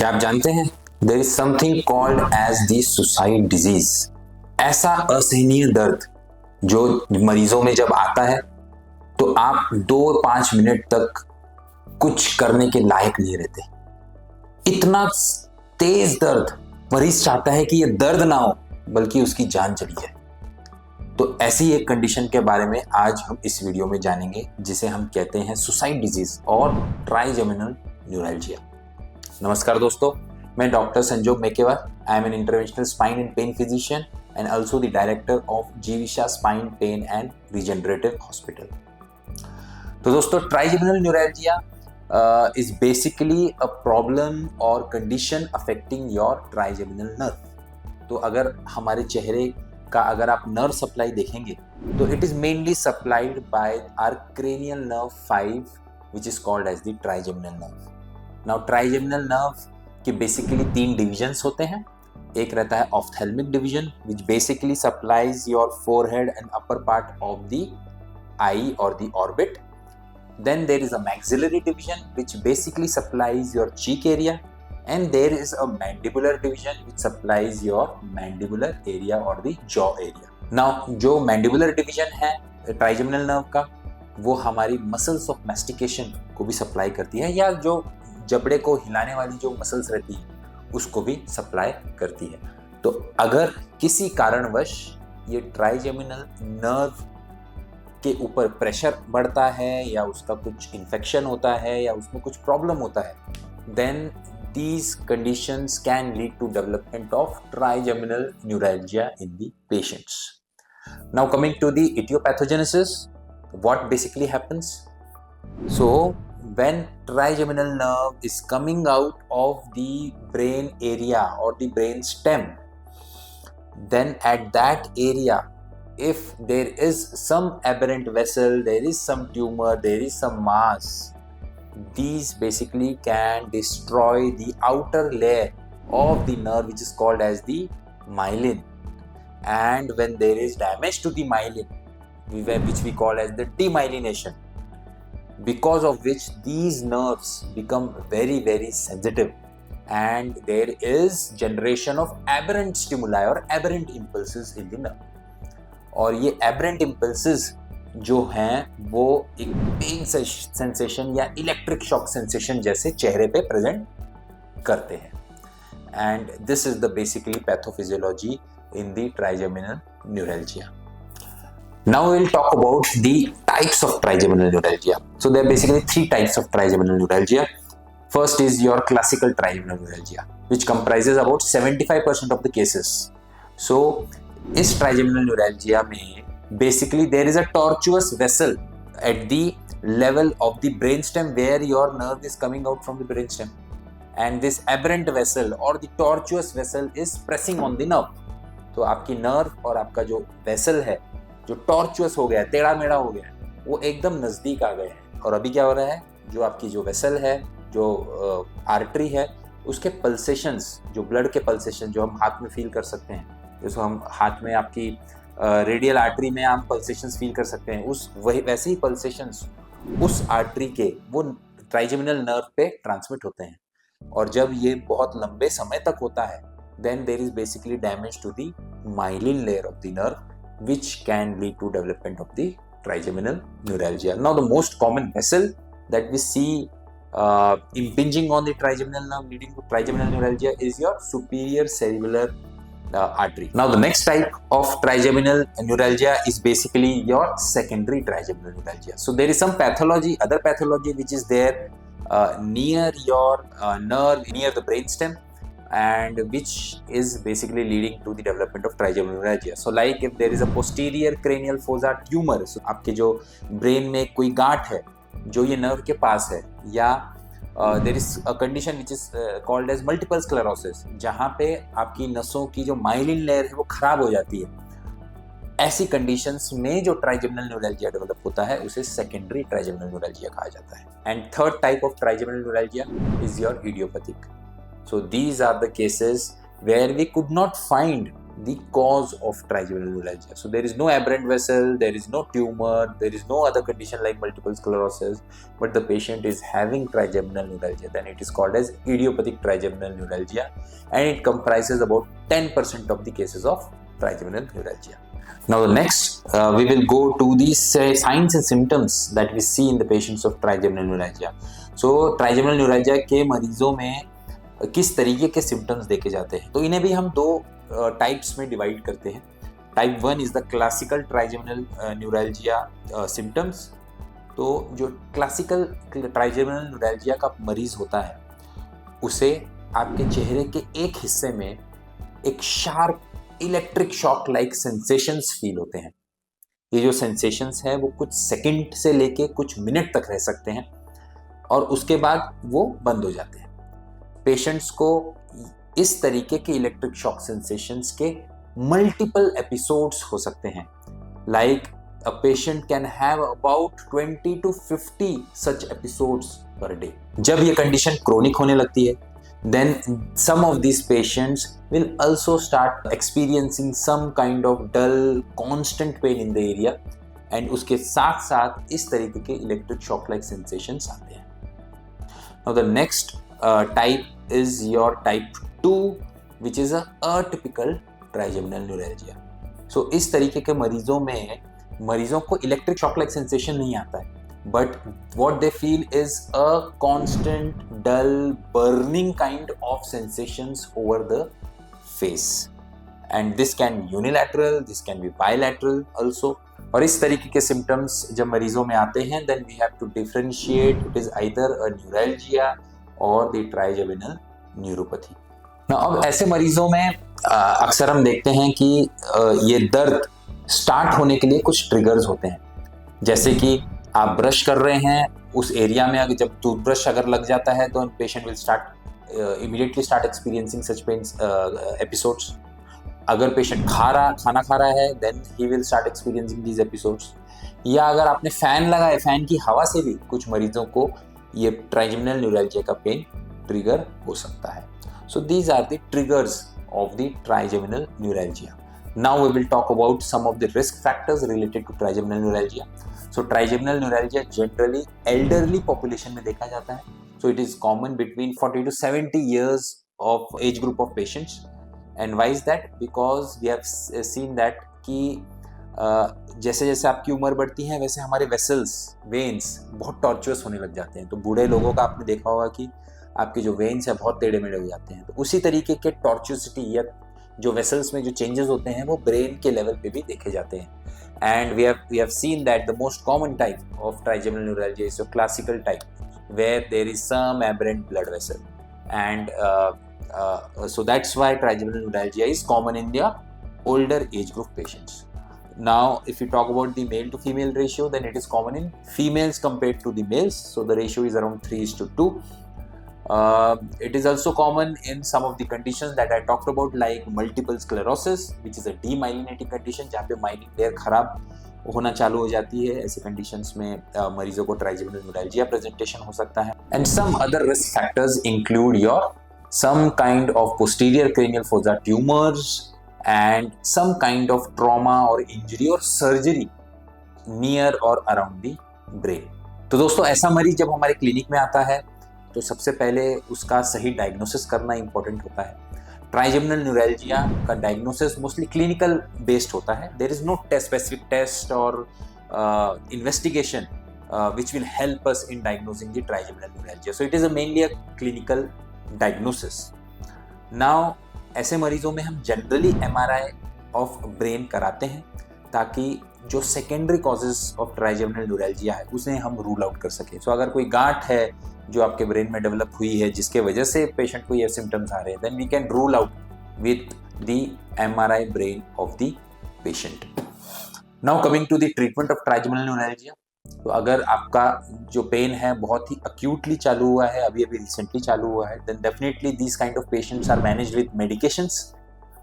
क्या आप जानते हैं there is something called as the suicide disease. ऐसा असहनीय दर्द जो मरीजों में जब आता है तो आप 2-5 मिनट तक कुछ करने के लायक नहीं रहते। इतना तेज दर्द, मरीज चाहता है कि यह दर्द ना हो बल्कि उसकी जान चली जाए। तो ऐसी एक कंडीशन के बारे में आज हम इस वीडियो में जानेंगे जिसे हम कहते हैं सुसाइड डिजीज और ट्राइजेमिनल न्यूरैल्जिया। नमस्कार दोस्तों, मैं doctor Sanjog Mekewar. I am an interventional spine and pain physician and also the director of Jivisha spine pain and regenerative hospital. तो दोस्तों, trigeminal neuralgia is basically a problem or condition affecting your trigeminal nerve। तो अगर हमारे चेहरे का अगर आप nerve supply देखेंगे तो it is mainly supplied by our cranial nerve 5 which is called as the trigeminal nerve। Now trigeminal nerve के बेसिकली 3 डिविजन्स होते हैं। एक रहता है ophthalmic division which basically supplies your forehead and upper part of the eye or the orbit। Then there is a maxillary division which basically supplies your cheek area, and there is a mandibular division which supplies your mandibular area or the jaw area। Now जो mandibular division है trigeminal nerve का, वो हमारी muscles of mastication को भी supply करती है, या जो जबड़े को हिलाने वाली जो मसल्स रहती है उसको भी सप्लाई करती है। तो अगर किसी कारणवश ये ट्राइजेमिनल नर्व के ऊपर प्रेशर बढ़ता है या उसका कुछ इन्फेक्शन होता है या उसमें कुछ प्रॉब्लम होता है, then these conditions can lead to development of trigeminal neuralgia in the patients। Now coming to the etiopathogenesis, what basically happens? So when trigeminal nerve is coming out of the brain area or the brain stem, then at that area if there is some aberrant vessel, there is some tumor, there is some mass, these basically can destroy the outer layer of the nerve which is called as the myelin। And when there is damage to the myelin, which we call as the demyelination, because of which these nerves become very very sensitive and there is generation of aberrant stimuli or aberrant impulses in the nerve। और ये aberrant impulses जो हैं वो एक pain sensation या electric shock sensation जैसे चेहरे पे प्रेजेंट करते हैं। And this is the basically pathophysiology in the trigeminal neuralgia. Now we will talk about the types of trigeminal neuralgia. So there are basically 3 types of trigeminal neuralgia. First is your classical trigeminal neuralgia which comprises about 75% of the cases. So इस trigeminal neuralgia में basically there is a tortuous vessel at the level of the brainstem where your nerve is coming out from the brainstem, and this aberrant vessel or the tortuous vessel is pressing on the nerve। तो आपकी nerve और आपका जो vessel है जो tortuous हो गया है, टेढ़ा मेढ़ा हो गया है, वो एकदम नजदीक आ गए हैं। और अभी क्या हो रहा है, जो आपकी जो वेसल है, जो आर्टरी है, उसके पल्सेशंस, जो ब्लड के पल्सेशन जो हम हाथ में फील कर सकते हैं, जैसे हम हाथ में आपकी रेडियल आर्टरी में आप पल्सेशंस फील कर सकते हैं, उस वही वैसे ही पल्सेशंस उस आर्टरी के वो ट्राइजेमिनल नर्व पे ट्रांसमिट होते हैं। और जब ये बहुत लंबे समय तक होता है, then there is basically damage to the myelin layer of the nerve which can lead to development of the trigeminal neuralgia. Now the most common vessel that we see impinging on the trigeminal nerve leading to trigeminal neuralgia is your superior cerebellar artery। Now the next type of trigeminal neuralgia is basically your secondary trigeminal neuralgia। So there is some pathology, other pathology which is there near your nerve, near the brainstem, and which is basically leading to the development of trigeminal neuralgia। So like if there is a posterior cranial fossa tumor, so आपके जो brain में कोई गांठ है जो ये nerve के पास है, या there is a condition which is called as multiple sclerosis, जहाँ पे आपकी नसों की जो माइलिन लेयर है वो खराब हो जाती है, ऐसी कंडीशंस में जो ट्राइजेमिनल न्यूरैल्जिया डेवलप होता है उसे सेकेंडरी ट्राइजेमिनल न्यूरैल्जिया कहा जाता है। And third type of trigeminal neuralgia is your idiopathic. So these are the cases where we could not find the cause of trigeminal neuralgia. So there is no aberrant vessel, there is no tumor, there is no other condition like multiple sclerosis, but the patient is having trigeminal neuralgia. Then it is called as idiopathic trigeminal neuralgia, and it comprises about 10% of the cases of trigeminal neuralgia. Now the next we will go to the signs and symptoms that we see in the patients of trigeminal neuralgia. So trigeminal neuralgia के मरीजों में किस तरीके के symptoms देखे जाते हैं, तो इन्हें भी हम दो टाइप्स में डिवाइड करते हैं. Type 1 is the classical trigeminal neuralgia symptoms. तो जो क्लासिकल ट्राइजेमिनल न्यूरैल्जिया का मरीज होता है उसे आपके चेहरे के एक हिस्से में एक sharp electric shock like sensations feel होते हैं. ये जो सेंसेशंस है वो कुछ सेकंड से लेके कुछ मिनट तक रह सकते हैं और उसके बाद वो बंद हो जाते हैं. पेशेंट्स को इस तरीके के इलेक्ट्रिक शॉक सेंसेशंस के मल्टीपल एपिसोड्स हो सकते हैं. Like a patient can have about 20 to 50 such episodes per day. जब ये कंडीशन क्रोनिक होने लगती है, then some of these patients will also start experiencing some kind of dull constant pain in the area, and उसके साथ साथ इस तरीके के इलेक्ट्रिक शॉक लाइक सेंसेशंस आते हैं. Now the next type is your type 2, which is a atypical trigeminal neuralgia. So इस तरीके के मरीजों को इलेक्ट्रिक शॉक लाइक सेंसेशन नहीं आता है, but what they feel is a constant dull burning kind of sensations over the face, and this can be unilateral, this can be bilateral also. और इस तरीके के सिम्टम्स जब मरीजों में आते हैं, then we have to differentiate it is either a neuralgia और द ट्राइजेमिनल न्यूरोपैथी. अब ऐसे मरीजों में अक्सर हम देखते हैं कि ये दर्द स्टार्ट होने के लिए कुछ ट्रिगर्स होते हैं. जैसे कि आप ब्रश कर रहे हैं, उस एरिया में अगर जब टूथब्रश अगर लग जाता है तो patient will immediately start experiencing such pain episodes. अगर पेशेंट खाना खा रहा है then he will start experiencing these episodes. या अगर आपने फैन लगाया, फैन की हवा से भी कुछ मरीजों को ये ट्राइजेमिनल न्यूरैल्जिया का पेन ट्रिगर हो सकता है. So these are the triggers of the trigeminal neuralgia. Now we will talk about some of the risk factors related to trigeminal neuralgia. So trigeminal neuralgia generally elderly population में देखा जाता है. So it is common between 40 to 70 years of age group of patients. And why is that? Because we have seen that कि जैसे जैसे आपकी उम्र बढ़ती है वैसे हमारे वेसल्स, वेन्स बहुत टॉर्चुअस होने लग जाते हैं. तो बूढ़े लोगों का आपने देखा होगा कि आपके जो वेन्स है बहुत टेढ़े मेढ़े हो जाते हैं. तो उसी तरीके के टॉर्चुअसिटी या जो वेसल्स में जो चेंजेस होते हैं वो ब्रेन के लेवल पे भी देखे जाते हैं. And we have seen that the most common type of trigeminal neuralgia is the classical type where there is some aberrant blood vessel, and so that's why trigeminal neuralgia is common in the older age group patients. Now if you talk about the male to female ratio, then it is common in females compared to the males. So the ratio is around 3:2. It is also common in some of the conditions that I talked about, like multiple sclerosis, which is a demyelinating condition जहाँ पे myelin layer खराब होना चालू हो जाती है. ऐसे conditions में मरीजों को ट्राइजेमिनल न्यूरैल्जिया प्रेजेंटेशन हो सकता है. And some other risk factors include your some kind of posterior cranial fossa tumors and some kind of trauma or injury or surgery near or around the brain. तो दोस्तों ऐसा मरीज जब हमारे clinic में आता है तो सबसे पहले उसका सही डायग्नोसिस करना इंपॉर्टेंट होता है. ट्राइजेमिनल न्यूरैल्जिया का डायग्नोसिस मोस्टली क्लिनिकल बेस्ड होता है. There is no specific test और investigation which will help us in diagnosing the trigeminal neuralgia. So it is mainly a clinical diagnosis. Now ऐसे मरीजों में हम जनरली MRI ऑफ ब्रेन कराते हैं ताकि जो secondary causes of trigeminal neuralgia है उसे हम रूल आउट कर सकें. सो अगर कोई गांठ है जो आपके ब्रेन में डेवलप हुई है जिसके वजह से पेशेंट को ये सिम्टम्स आ रहे हैं, then we can rule out with the MRI brain of the patient. Now coming to the treatment of trigeminal neuralgia. तो अगर आपका जो पेन है बहुत ही अक्यूटली चालू हुआ है, अभी रिसेंटली चालू हुआ है, then definitely these kind of patients are managed with medications,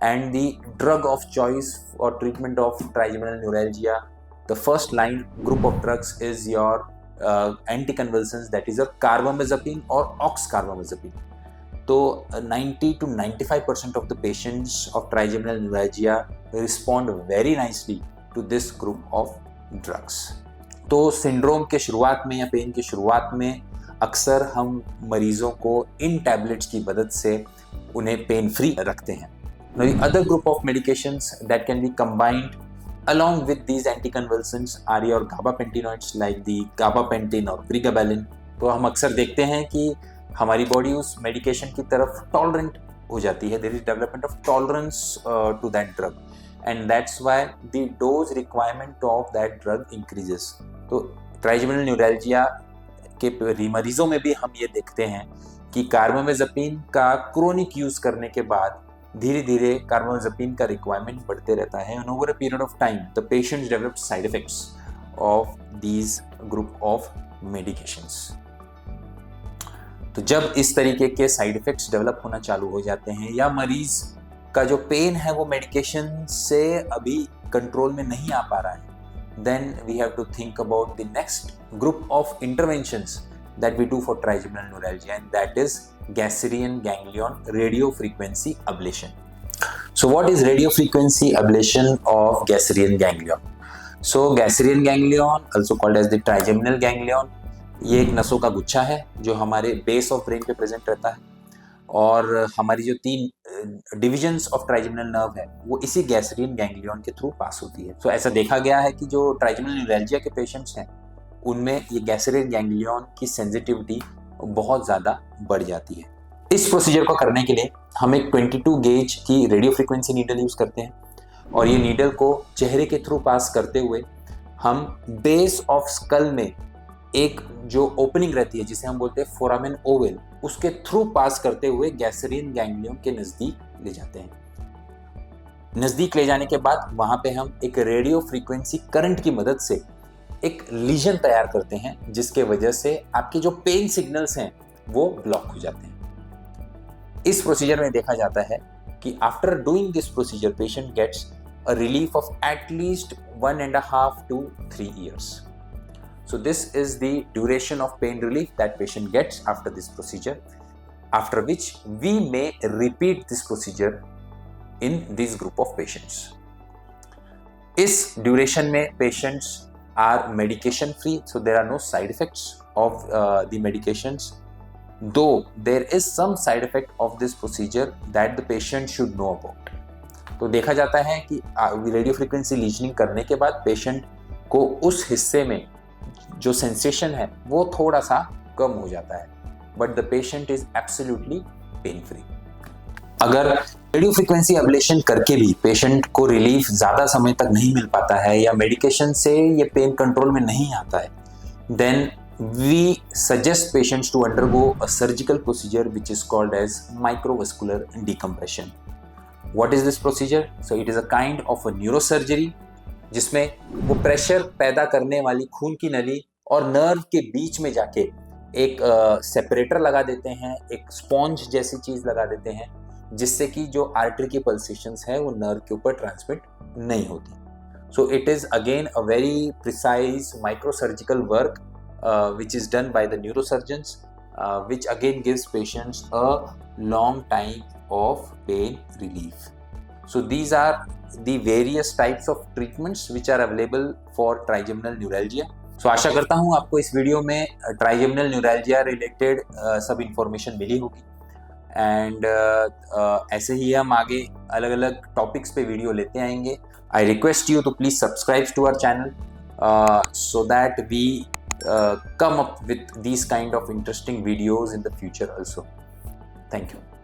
and the drug of choice for treatment of trigeminal neuralgia, the first line group of drugs is your anticonvulsants, that is a carbamazepine और oxcarbamazepine. तो 90 to 95% of the patients of trigeminal neuralgia respond very nicely to this group of drugs. तो syndrome के शुरुआत में या pen की शुरुआत में अक्सर हम मरीजों को इन टैबलेट्स की मदद से उन्हें पेन फ्री रखते हैं. Now the other group of medications that can be combined along with these anticonvulsants are your gabapentinoids like the gabapentin और pregabalin. तो हम अक्सर देखते हैं कि हमारी बॉडी उस मेडिकेशन की तरफ टॉलरेंट हो जाती है. There is development of tolerance to that drug and that's why the dose requirement of that drug increases. तो ट्राइजेमिनल न्यूरैल्जिया के मरीजों में भी हम ये देखते हैं कि कार्बामेज़ेपिन का क्रोनिक यूज करने के बाद धीरे धीरे कार्बामेज़ेपिन का रिक्वायरमेंट बढ़ते रहता है and over a period of time the patients develop side effects of these group of medications. तो जब इस तरीके के साइड इफेक्ट्स डेवलप होना चालू हो जाते हैं या मरीज का जो पेन है वो मेडिकेशन से अभी कंट्रोल में नहीं आ पा रहा है, then we have to think about the next group of interventions that we do for trigeminal neuralgia and that is Gasserian ganglion radiofrequency ablation. So what is radiofrequency ablation of Gasserian ganglion? So Gasserian ganglion also called as the trigeminal ganglion, ये एक नसों का गुच्छा है जो हमारे base of brain पे present रहता है और हमारी जो 3 डिविजन्स ऑफ ट्राइजेमिनल नर्व है वो इसी गैसरियन गैंग्लियन के थ्रू पास होती है. तो ऐसा देखा गया है कि जो ट्राइजेमिनल न्यूरैल्जिया के पेशेंट्स हैं उनमें ये गैसरियन गैंग्लियन की सेंसिटिविटी बहुत ज़्यादा बढ़ जाती है. इस प्रोसीजर को करने के लिए हम एक 22 गेज की रेडियो फ्रीक्वेंसी नीडल यूज़ करते हैं और ये नीडल को चेहरे के थ्रू पास करते हुए हम बेस ऑफ स्कल में एक जो ओपनिंग रहती है जिसे हम बोलते हैं फोरामेन ओवल, उसके थ्रू पास करते हुए गैसरियन गैंग्लियन के नज़दीक ले जाते हैं. नज़दीक ले जाने के बाद वहाँ पे हम एक रेडियो फ्रीक्वेंसी करंट की मदद से एक लीजन तैयार करते हैं जिसके वजह से आपके जो पेन सिग्नल्स हैं वो ब्लॉक हो जाते हैं. इस प्रोसीजर में देखा जाता है कि after doing this procedure patient gets a relief of at least 1.5 to 3 years. So this is the duration of pain relief that patient gets after this procedure, after which we may repeat this procedure in this group of patients. इस duration में patients are medication free, so there are no side effects of the medications, though there is some side effect of this procedure that the patient should know about. तो देखा जाता है कि radio frequency लीजनिंग करने के बाद patient को उस हिस्से में जो सेंसेशन है वो थोड़ा सा कम हो जाता है, but the patient is absolutely pain free. अगर रेडियो फ्रीक्वेंसी एब्लेशन करके भी पेशेंट को रिलीफ ज़्यादा समय तक नहीं मिल पाता है या मेडिकेशन से ये पेन कंट्रोल में नहीं आता है, then we suggest patients to undergo a surgical procedure which is called as microvascular decompression. What is this procedure? So it is a kind of a neurosurgery जिसमें वो प्रेशर पैदा करने वाली खून की नली और नर्व के बीच में जाके एक सेपरेटर लगा देते हैं, एक स्पॉन्ज जैसी चीज़ लगा देते हैं जिससे कि जो आर्टरी की पल्सेशंस है वो नर्व के ऊपर ट्रांसमिट नहीं होती. सो it is again a very precise microsurgical work which is done by the neurosurgeons which again gives patients a long time of pain relief. So these are the various types of treatments which are available for trigeminal neuralgia. So आशा करता हूँ आपको इस video में trigeminal neuralgia related सब information मिली होगी and ऐसे ही हम आगे अलग अलग टॉपिक्स पे वीडियो लेते आएंगे. I request you to please subscribe to our channel so that we come up with these kind of interesting videos in the future also. Thank you.